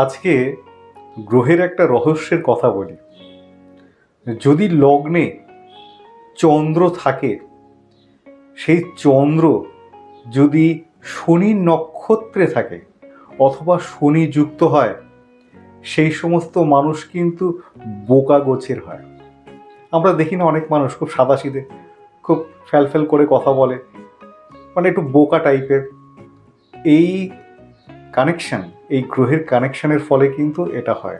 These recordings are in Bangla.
আজকে গ্রহের একটা রহস্যের কথা বলি। যদি লগ্নে চন্দ্র থাকে, সেই চন্দ্র যদি শনির নক্ষত্রে থাকে অথবা শনি যুক্ত হয়, সেই সমস্ত মানুষ কিন্তু বোকা গোছের হয়। আমরা দেখি না, অনেক মানুষ খুব সাদাসিধে, খুব ফ্যালফ্যাল করে কথা বলে, মানে একটু বোকা টাইপের। এই কানেকশন, এই গ্রহের কানেকশনের ফলে কিন্তু এটা হয়।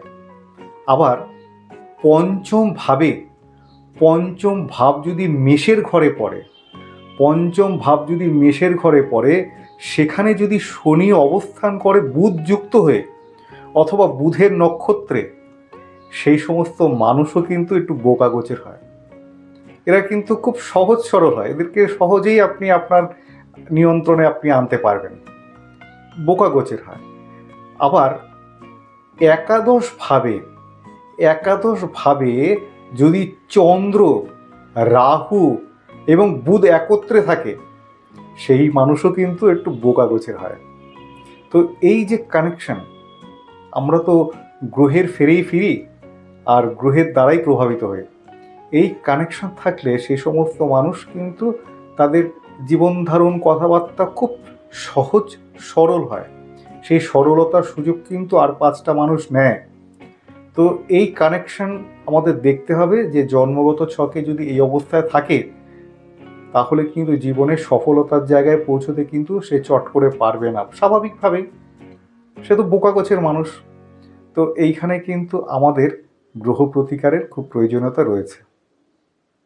আবার পঞ্চম ভাব যদি মেষের ঘরে পড়ে, পঞ্চম ভাব যদি মেষের ঘরে পড়ে, সেখানে যদি শনি অবস্থান করে বুধ যুক্ত হয়ে অথবা বুধের নক্ষত্রে, সেই সমস্ত মানুষও কিন্তু একটু বোকা গোছের হয়। এরা কিন্তু খুব সহজ সরল হয়, এদেরকে সহজেই আপনি আপনার নিয়ন্ত্রণে আপনি আনতে পারবেন, বোকা গোছের হয়। আবার একাদশ ভাবে যদি চন্দ্র, রাহু এবং বুধ একত্রে থাকে, সেই মানুষও কিন্তু একটু বোকা গোছের হয়। তো এই যে কানেকশন, আমরা তো গ্রহের ফেরেই ফিরি আর গ্রহের দ্বারাই প্রভাবিত হই। এই কানেকশন থাকলে সেই সমস্ত মানুষ কিন্তু তাদের জীবন ধারণ, কথাবার্তা খুব সহজ সরল হয়। সেই সরলতার সুযোগ কিন্তু আর 5টা মানুষ নেয়। তো এই কানেকশন আমাদের দেখতে হবে যে জন্মগত ছকে যদি এই অবস্থায় থাকে, তাহলে কিন্তু জীবনের সফলতার জায়গায় পৌঁছতে কিন্তু সে চট করে পারবে না স্বাভাবিকভাবেই, সে তো বোকা গোছের মানুষ। তো এইখানে কিন্তু আমাদের গ্রহ প্রতিকারের খুব প্রয়োজনীয়তা রয়েছে।